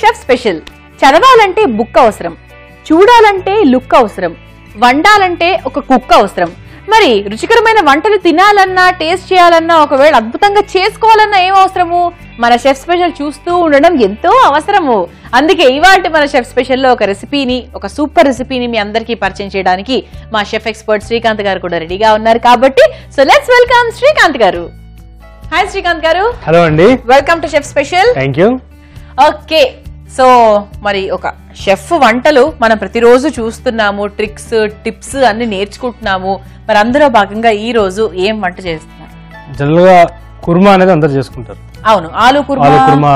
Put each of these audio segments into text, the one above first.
Chef special. చదవాలంటే book అవసరం, చూడాలంటే లుక్ అవసరం, వండాలంటే ఒక కుక్ అవసరం. మరి రుచికరమైన వంటలు తినాలన్నా, టేస్ట్ చేయాలన్నా, ఒకవేళ అద్భుతంగా చేసుకోవాలన్నా ఏం అవసరము? మన షెఫ్ స్పెషల్ చూస్తూ ఉండడం ఎంతో అవసరము. అందుకే ఇవాళ మన షెఫ్ స్పెషల్లో ఒక రెసిపీని, ఒక సూపర్ రెసిపీని మీ అందరికీ పరిచయం చేయడానికి మా షెఫ్ ఎక్స్పర్ట్ శ్రీకాంత్ గారు కూడా రెడీగా ఉన్నారు. కాబట్టి సో లెట్స్ వెల్కమ్ శ్రీకాంత్ గారు. హాయ్ శ్రీకాంత్ గారు. హలో అండి, welcome to chef special. Thank you. Okay, so మరి ఒక షెఫ్ వంటలు మనం ప్రతిరోజు చూస్తున్నాము, ట్రిక్స్ టిప్స్ అన్ని నేర్చుకుంటున్నాము. మరి అందులో భాగంగా ఈ రోజు ఏం వంట చేస్తున్నారు? జనరల్ గా కుర్మా అనేది అందరు చేసుకుంటారు. అవును, ఆలు కుర్మా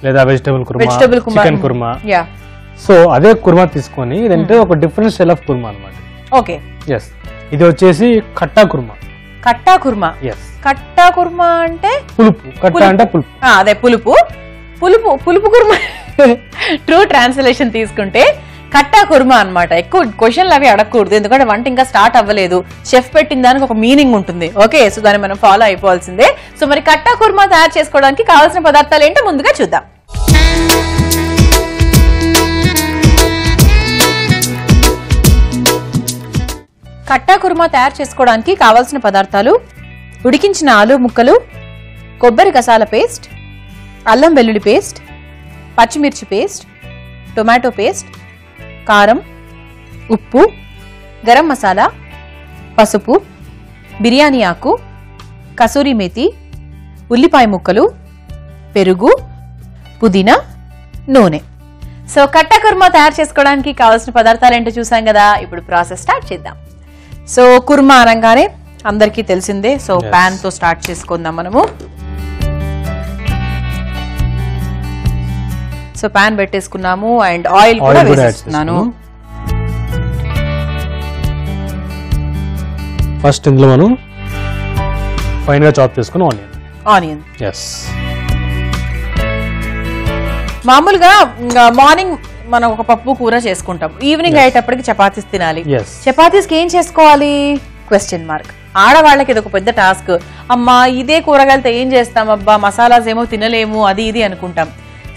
లేదా vegetable kurma, chicken kurma. So అదే కుర్మా తీసుకొని ఇదంటే ఒక డిఫరెంట్ స్టైల్ ఆఫ్ కుర్మా అన్నమాట. Okay, yes. ఇది వచ్చేసి కట్టా కుర్మా. కట్టా కుర్మా. ఎస్. కట్టా కుర్మా అంటే పులుపు. కట్టా అంటే పులుపు. అదే పులుపు. పులుపు పులుపు కుర్మా ట్రూ ట్రాన్స్లేషన్ తీసుకుంటే కట్టా కుర్మా అన్నమాట. ఎక్కువ క్వశ్చన్లు అవి అడగకూడదు, ఎందుకంటే వంట ఇంకా స్టార్ట్ అవ్వలేదు. షెఫ్ పెట్టిన దానికి ఒక మీనింగ్ ఉంటుంది. ఓకే, సో దాన్ని మనం ఫాలో అయిపోవాల్సిందే. సో మరి కట్టా కుర్మా తయారు చేసుకోవడానికి కావాల్సిన పదార్థాలు ఏంటో ముందుగా చూద్దాం. కట్టా కుర్మా తయారు చేసుకోవడానికి కావాల్సిన పదార్థాలు: ఉడికించిన ఆలు ముక్కలు, కొబ్బరి గసాల పేస్ట్, అల్లం వెల్లుల్లి పేస్ట్, పచ్చిమిర్చి పేస్ట్, టొమాటో పేస్ట్, కారం, ఉప్పు, గరం మసాలా, పసుపు, బిర్యానీ ఆకు, కసూరి మేతి, ఉల్లిపాయ ముక్కలు, పెరుగు, పుదీనా, నూనె. సో కట్టా కుర్మా తయారు చేసుకోవడానికి కావాల్సిన పదార్థాలు ఏంటో చూసాం కదా. ఇప్పుడు ప్రాసెస్ స్టార్ట్ చేద్దాం. సో కుర్మా అనగానే అందరికీ తెలిసిందే. సో ప్యాన్ తో స్టార్ట్ చేసుకుందాం మనము. సో ప్యాన్ పెట్టేసుకున్నాము అండ్ ఆయిల్ కూడా వేసేస్తున్నాను. ఫస్ట్ ఇందులో మనం ఫైన్ గా చాప్ చేసుకున్న ఆనియన్. ఎస్. మామూలుగా మార్నింగ్ మనం ఒక పప్పు కూర చేసుకుంటాం, ఈవినింగ్ అయ్యేటప్పటికి చపాతీస్ తినాలి. చపాతీస్కి ఏం చేసుకోవాలి? Question mark. ఆడవాళ్ళకి ఇది ఒక పెద్ద టాస్క్. అమ్మా ఇదే కూరగాయలతో ఏం చేస్తాం, అబ్బా మసాలాస్ ఏమో తినలేము, అది ఇది అనుకుంటాం.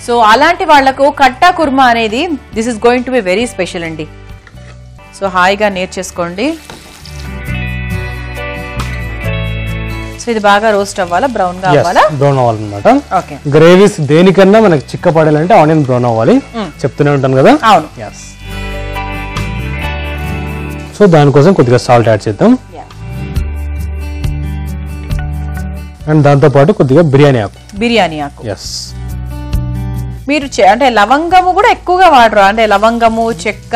సో అలాంటి వాళ్లకు కట్టా కుర్మా అనేది this is going to be very special అండి. సో హాయిగా నేర్చేసుకోండి. సో ఇది బాగా రోస్ట్ అవ్వాలా, బ్రౌన్ గా అవ్వాలా? బ్రౌన్ అవ్వాలన్నమాట. ఓకే. గ్రేవీస్ దేనికన్నా మనకి చిక్కపడాలంటే ఆనియన్ బ్రౌన్ అవ్వాలి. చెప్తూనే ఉంటాను కదా. అవును. సో దానికోసం కొద్దిగా సాల్ట్ యాడ్ చేద్దాం. అండ్ దాంతో పాటు కొద్దిగా బిర్యానీ ఆకు. ఎస్. మీరు అంటే లవంగము కూడా ఎక్కువగా వాడరు, అంటే లవంగము, చెక్క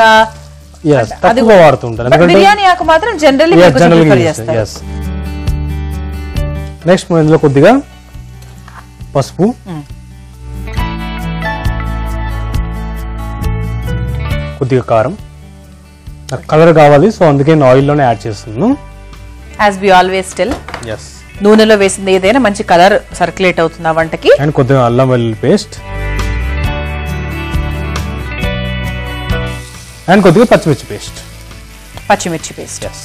తక్కువ వాడుతుంటారు. బిర్యానీ ఆకు మాత్రం జనరల్లీ ప్రిఫర్ చేస్తారు. నెక్స్ట్ మనం ఇందులో కొద్దిగా పసుపు, కొద్దిగా కారం. కలర్ కావాలి, సో అందుకే నేను ఆయిల్ లోనే యాడ్ చేస్తున్నాను. As we always tell, yes, నూనెలో వేసింది ఏదైనా మంచి కలర్ సర్క్యులేట్ అవుతుంది ఆ వంటకి. అండ్ కొద్దిగా అల్లం వెల్లుల్లి పేస్ట్ అండ్ కొద్దిగా పచ్చిమిర్చి పేస్ట్. ఎస్.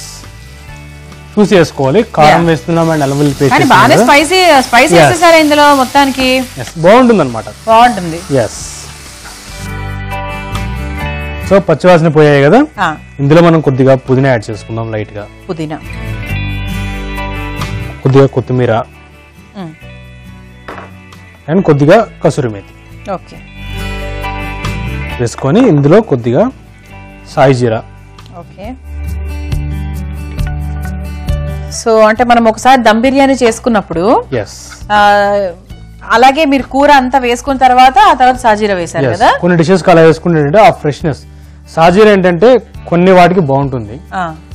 చూసి వేసుకోవాలి. కారం వేస్తున్నాం అండ్ అల్లం వెల్లుల్లి పేస్ట్ బాగానే స్పైసీ వేసేసారు ఇందులో మొత్తానికి. బాగుంటుంది అనమాట. బాగుంటుంది. ఎస్. సో పచ్చివాసన పోయాయి కదా, ఇందులో మనం కొద్దిగా పుదీనా యాడ్ చేసుకుందాం. లైట్ గా పుదీనా, కొద్దిగా కొత్తిమీర అండ్ కొద్దిగా కసూరి మేతి వేసుకొని ఇందులో కొద్దిగా సాయి జీరా. ఓకే. సో అంటే మనం ఒకసారి దమ్ బిర్యానీ చేసుకున్నప్పుడు అలాగే మీరు కూర అంతా వేసుకున్న తర్వాత ఆ తర్వాత సాజీరా వేశారు కదా. కొన్ని డిషెస్ అలా వేసుకుంటే ఆ ఫ్రెష్నెస్. సాజీరా ఏంటంటే కొన్ని వాటికి బాగుంటుంది,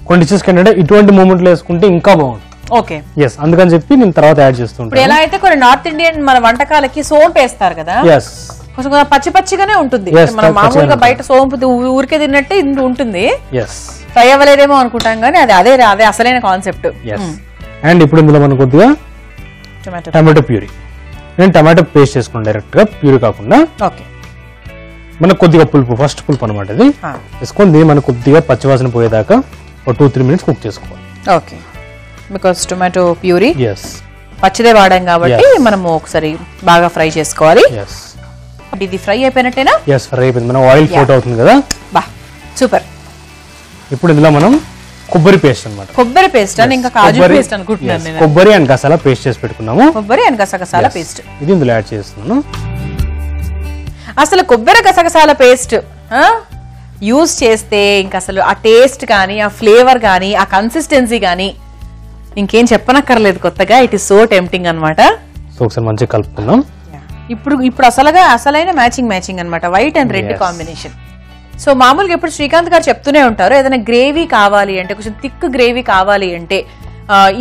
కొన్ని డిషెస్ ఏంటంటే ఇటువంటి మూమెంట్ లో వేసుకుంటే ఇంకా బాగుంటుంది. ఓకే. ఎస్. అందుకని చెప్పి నేను తర్వాత యాడ్ చేస్తుంటాను. ఎలా అయితే కొన్ని నార్త్ ఇండియన్ మన వంటకాలకి సోంపు వేస్తారు కదా, కొంచెం పచ్చి పచ్చిగానే ఉంటుంది. మనం మామూలుగా బయట సోంపు ఊరికే తిన్నట్టే ఉంటుంది. ఫ్రై అవ్వలేదేమో అనుకుంటాం కానీ అదే అసలైన కాన్సెప్ట్. అండ్ ఇప్పుడు ఇందులో మనం కొద్దిగా టమాటో ప్యూరీ. నేను టమాటో పేస్ట్ చేసుకున్నాను డైరెక్ట్ గా, ప్యూరీ కాకుండా. ఓకే. మనకు కొద్దిగా పులుపు, ఫస్ట్ పులుపు అనమాట ఇది వేసుకుంది. మనకు కొద్దిగా పచ్చివాసన పోయేదాకా ఒక 2-3 minutes కుక్ చేసుకోవాలి. ఓకే. బికాస్ టొమాటో ప్యూరీ పచ్చిదే వాడాం కాబట్టి మనము ఒకసారి బాగా ఫ్రై చేసుకోవాలి. ఇది ఫ్రై అయిపోయినట్టేనా? ఎస్, ఫ్రై అయిపోయింది. మనం ఆయిల్ ఫ్లోట్ అవుతుంది కదా. బా సూపర్. ఇప్పుడు ఇందులో మనం కొబ్బరి పేస్ట్ అన్నమాట. కొబ్బరి పేస్ట్ అని ఇంకా కాజు పేస్ట్ అనుకుంటున్నాను నేను. కొబ్బరి అండ్ గసాలా పేస్ట్ చేసి పెట్టుకున్నాము. కొబ్బరి అండ్ గసగసాల పేస్ట్ ఇది ఇందులో యాడ్ చేస్తున్నాను. అసలు కొబ్బరి గసగసాల పేస్ట్ యూజ్ చేస్తే ఇంకా అసలు ఆ టేస్ట్ కానీ ఆ ఫ్లేవర్ కానీ ఆ కన్సిస్టెన్సీ కానీ ఇంకేం చెప్పనక్కర్లేదు కొత్తగా. ఇట్ ఈస్ సో టెంప్టింగ్ అనమాట. సో ఒకసారి మంచిగా కలుపుకుందాం. ఇప్పుడు అసలైన మ్యాచింగ్ అనమాట, white and red combination. So మామూలుగా ఇప్పుడు శ్రీకాంత్ గారు చెప్తూనే ఉంటారు, ఏదైనా గ్రేవీ కావాలి అంటే, కొంచెం థిక్ గ్రేవీ కావాలి అంటే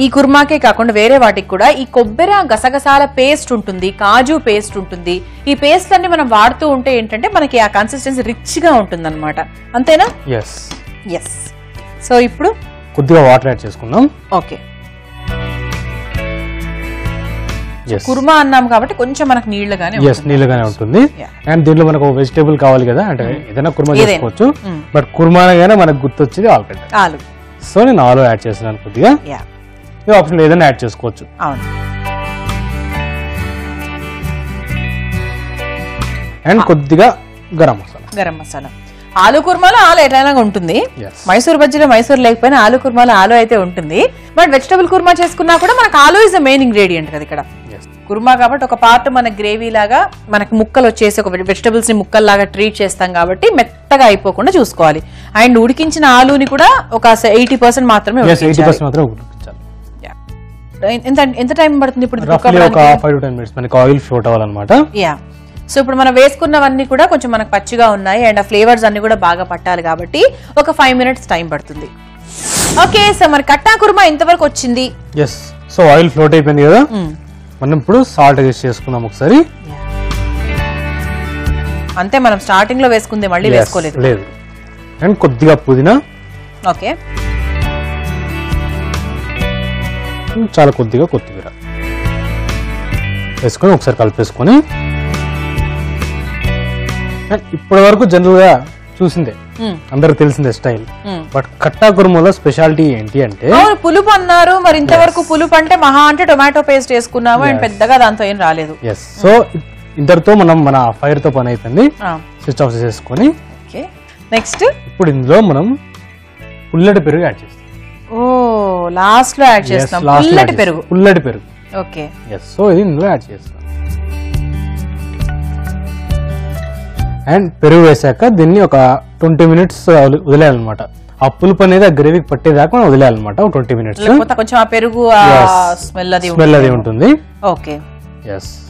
ఈ కుర్మాకే కాకుండా వేరే వాటికి కూడా ఈ కొబ్బరి గసగసాల పేస్ట్ ఉంటుంది, కాజు పేస్ట్ ఉంటుంది. ఈ పేస్ట్ అన్ని మనం వాడుతూ ఉంటే ఏంటంటే మనకి ఆ కన్సిస్టెన్సీ రిచ్ గా ఉంటుంది అనమాట. అంతేనా? ఎస్. సో ఇప్పుడు కొద్దిగా వాటర్ యాడ్ చేసుకుందాం. ఓకే, కుర్మా అన్నాం కాబట్టి కొంచెం మనకు నీళ్లుగానే ఉంటుంది. అండ్ దీంట్లో మనకు వెజిటేబుల్ కావాలి కదా, అంటే ఏదైనా కుర్మా చేసుకోవచ్చు. బట్ కుర్మాగానే మనకు గుర్తొచ్చేది ఆలు. సో నేను ఆలు యాడ్ చేస్తున్నాను కొద్దిగా. ఈ ఆప్షన్ ఏదైనా యాడ్ చేసుకోవచ్చు. అండ్ కొద్దిగా గరం మసాలా. ఆలు కుర్మాలో ఆలు ఎట్లయినా ఉంటుంది. మైసూర్ బజ్జీలో మైసూర్ లేకపోయినా ఆలు కుర్మాలో ఆలు అయితే ఉంటుంది. బట్ వెజిటబుల్ కుర్మా చేసుకున్నా కూడా మనకు ఆలు ఇస్ ద మెయిన్ ఇంగ్రీడియంట్ కదా ఇక్కడ. కుర్మా కాబట్టి ఒక పార్ట్ మన గ్రేవీ లాగా మనకు ముక్కలు వచ్చేసి ఒక వెజిటబుల్స్ ని ముక్కల్లాగా ట్రీట్ చేస్తాం కాబట్టి మెత్తగా అయిపోకుండా చూసుకోవాలి. అండ్ ఉడికించిన ఆలుని కూడా ఒక 80% మాత్రమే ఎంత టైం పడుతుంది ఇప్పుడు? ఆయిల్ ఫ్లోట్ అవ్వాలన్నమాట. సో ఇప్పుడు మనం వేసుకున్నవన్నీ కూడా కొంచెం మనకు పచ్చిగా ఉన్నాయి అండ్ ఆ ఫ్లేవర్స్ అన్ని కూడా బాగా పట్టాలి కాబట్టి ఒక 5 minutes టైం పడుతుంది. ఓకే, సో మరి కట్టా కుర్మా ఇంతవరకు వచ్చింది. సో ఆయిల్ ఫ్లోట్ అయిపోయింది కదా, మనం ఇప్పుడు సాల్ట్ అడ్జస్ట్ చేసుకుందాం ఒకసారి. అంతే, మనం స్టార్టింగ్ లో వేసుకుందే మళ్ళీ వేసుకోలేదు. లేదు. అండ్ కొద్దిగా పుదీనా. ఓకే, చాలా కొద్దిగా కొత్తిమీర వేసుకొని ఒకసారి కలిపేసుకొని, ఇప్పటి వరకు జనరల్ గా చూసిందే, అందరికి తెలిసిందే స్టైల్. బట్ కట్టా కుర్మాలో స్పెషాలిటీ ఏంటి అంటే పులుపు అన్నారు. మరి ఇంతవరకు పులుపు అంటే మహా అంటే టొమాటో పేస్ట్ వేసుకున్నాము అండ్ పెద్దగా దాంతో ఏం రాలేదు. సో ఇంతటితో మనం మన ఫైర్ తో పని అయిపోయింది. స్విచ్ ఆఫ్ చేసేసుకొని నెక్స్ట్ ఇప్పుడు ఇందులో మనం పుల్లటి పెరుగు యాడ్ చేస్తాం. ఓ, లాస్ట్ లో యాడ్ చేస్తాం పుల్లటి పెరుగు. ఓకే, సో ఇది ఇందులో యాడ్ చేస్తాం. అండ్ పెరుగు వేసాక దీన్ని ఒక 20 minutes వదిలేయాలన్నమాట. ఆ పులుపు అనేది ఆ గ్రేవీకి పట్టేదాకా మనం వదిలేయాలన్నమాట 20 minutes. కొంచెం ఆ పెరుగు స్మెల్ అది ఉంటుంది. ఓకే,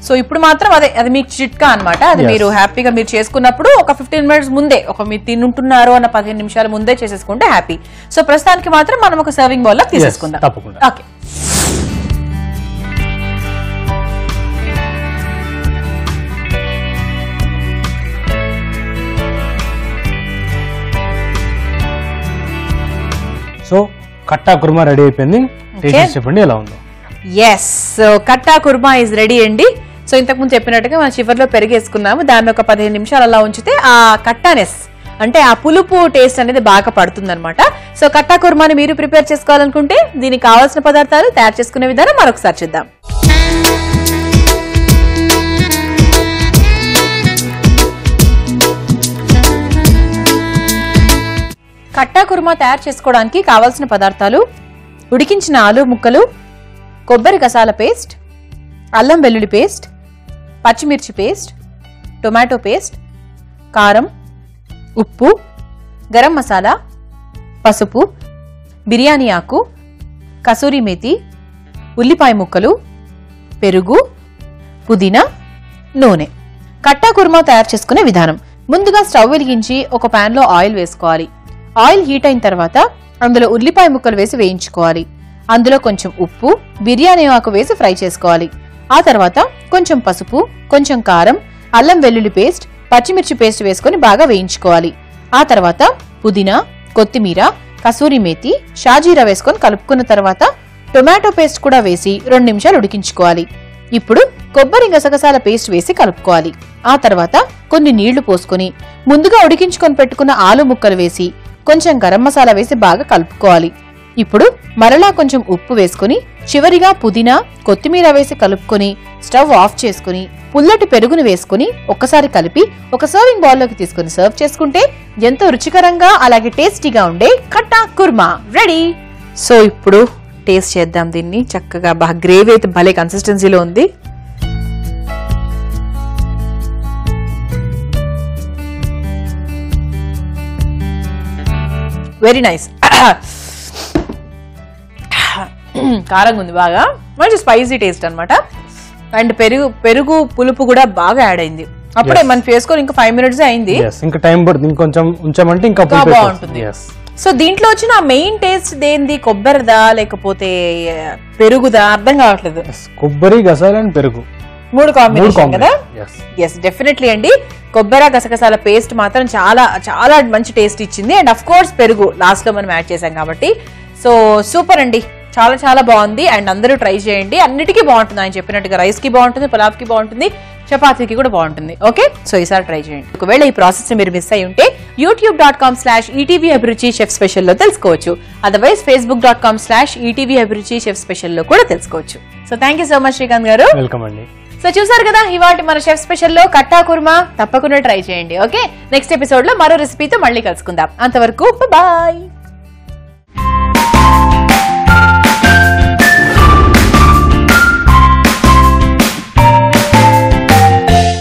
సో ఇప్పుడు మాత్రం అది మీకు చిట్కా అన్నమాట. అది మీరు హ్యాపీగా మీరు చేసుకున్నప్పుడు ఒక 15 minutes ముందే, ఒక మీరు తింటున్నారు అన్న 15 నిమిషాల ముందే చేసేసుకుంటే హ్యాపీ. సో ప్రస్తుతానికి మాత్రం మనం ఒక సర్వింగ్ బౌల్ లో తీసేసుకుందాం. తప్పకుండా. Okay, so khatta kurma ready అయిపోయింది. చెప్పండి ఎలా ఉందో. Yes, so khatta kurma is ready అండి. సో ఇంతకుముందు చెప్పినట్టుగా మనం చివర్లో పెరిగేసుకున్నాము. దాన్ని ఒక 15 నిమిషాలు అలా ఉంచితే ఆ కట్టానెస్ అంటే ఆ పులుపు టేస్ట్ అనేది బాగా పడుతుంది అనమాట. సో కట్టా కుర్మాని మీరు ప్రిపేర్ చేసుకోవాలనుకుంటే దీనికి కావాల్సిన పదార్థాలు తయారు చేసుకునే విధానం మరొకసారి చూద్దాం. కట్టా కుర్మా తయారు చేసుకోవడానికి కావాల్సిన పదార్థాలు: ఉడికించిన ఆలు ముక్కలు, కొబ్బరి గసాల పేస్ట్, అల్లం వెల్లుల్లి పేస్ట్, పచ్చిమిర్చి పేస్ట్, టొమాటో పేస్ట్, కారం, ఉప్పు, గరం మసాలా, పసుపు, బిర్యానీ ఆకు, కసూరి మేతి, ఉల్లిపాయ ముక్కలు, పెరుగు, పుదీనా, నూనె. కట్టా కుర్మా తయారు చేసుకునే విధానం: ముందుగా స్టవ్ వెలిగించి ఒక పాన్ లో ఆయిల్ వేసుకోవాలి. ఆయిల్ హీట్ అయిన తర్వాత అందులో ఉల్లిపాయ ముక్కలు వేసి వేయించుకోవాలి. అందులో కొంచెం ఉప్పు, బిర్యానీ ఆకు వేసి ఫ్రై చేసుకోవాలి. ఆ తర్వాత కొంచెం పసుపు, కొంచెం కారం, అల్లం వెల్లుల్లి పేస్ట్, పచ్చిమిర్చి పేస్ట్ వేసుకుని బాగా వేయించుకోవాలి. ఆ తర్వాత పుదీనా, కొత్తిమీర, కసూరి మేతి, షాజీరా వేసుకొని కలుపుకున్న తర్వాత టొమాటో పేస్ట్ కూడా వేసి 2 నిమిషాలు ఉడికించుకోవాలి. ఇప్పుడు కొబ్బరి గసగసాల పేస్ట్ వేసి కలుపుకోవాలి. ఆ తర్వాత కొన్ని నీళ్లు పోసుకొని ముందుగా ఉడికించుకొని పెట్టుకున్న ఆలు ముక్కలు వేసి కొంచెం గరం మసాలా వేసి బాగా కలుపుకోవాలి. ఇప్పుడు మరలా కొంచెం ఉప్పు వేసుకుని చివరిగా పుదీనా కొత్తిమీర వేసి కలుపుకొని స్టవ్ ఆఫ్ చేసుకుని పుల్లటి పెరుగును వేసుకుని ఒక్కసారి కలిపి ఒక సర్వింగ్ బౌల్లోకి తీసుకుని సర్వ్ చేసుకుంటే ఎంతో రుచికరంగా అలాగే టేస్టీగా ఉండే కట్టా కుర్మా రెడీ. సో ఇప్పుడు టేస్ట్ చేద్దాం దీన్ని. చక్కగా బాగా గ్రేవీ అయితే భలే కన్సిస్టెన్సీలో ఉంది. Very nice. కారంగా ఉంది, బాగా మంచి స్పైసీ టేస్ట్ అన్నమాట. అండ్ పెరుగు పులుపు కూడా బాగా యాడ్ అయింది. అప్పుడే మనం చేసుకొని ఇంకా 5 minutes అయింది. ఇంకా టైం పడుతుంది, ఇంకొంచెం ఉంచామంటే ఇంకా బాగుంటుంది. సో దీంట్లో వచ్చిన మెయిన్ టేస్ట్ దేంది? కొబ్బరిదా లేకపోతే పెరుగుదా? అర్థం కావట్లేదు. కొబ్బరి, గసాలు అండ్ పెరుగు 3 కాంబినేషన్ కదా. ఎస్, డెఫినెట్లీ అండి. కొబ్బరి గసగసాల పేస్ట్ మాత్రం చాలా చాలా మంచి టేస్ట్ ఇచ్చింది. అండ్ అఫ్ కోర్స్ పెరుగు లాస్ట్ లో మనం యాడ్ చేసాం కాబట్టి. సో సూపర్ అండి, చాలా చాలా బాగుంది. అండ్ అందరూ ట్రై చేయండి, అన్నిటికీ బాగుంటుంది. ఆయన చెప్పినట్టుగా రైస్ కి బాగుంటుంది, పులావ్ కి బాగుంటుంది, చపాతీకి కూడా బాగుంటుంది. ఓకే, సో ఈసారి ట్రై చేయండి. ఒకవేళ ఈ ప్రాసెస్ ని మీరు మిస్ అయి ఉంటే youtube.com/ETV అభిరుచి షెఫ్ స్పెషల్ లో తెలుసుకోవచ్చు. అదర్వైజ్ facebook.com/ETV అభిరుచి షెఫ్ స్పెషల్ లో కూడా తెలుసుకోవచ్చు. So thank you so much Srikanth గారు. వెల్కమ్ అండి. సో చూసారు కదా ఇవాళ మన షెఫ్ స్పెషల్ లో కట్టా కుర్మా. తప్పకుండా ట్రై చేయండి. ఓకే, నెక్స్ట్ ఎపిసోడ్ లో మరో రెసిపీతో మళ్ళీ కలుసుకుందాం. అంతవరకు బాయ్.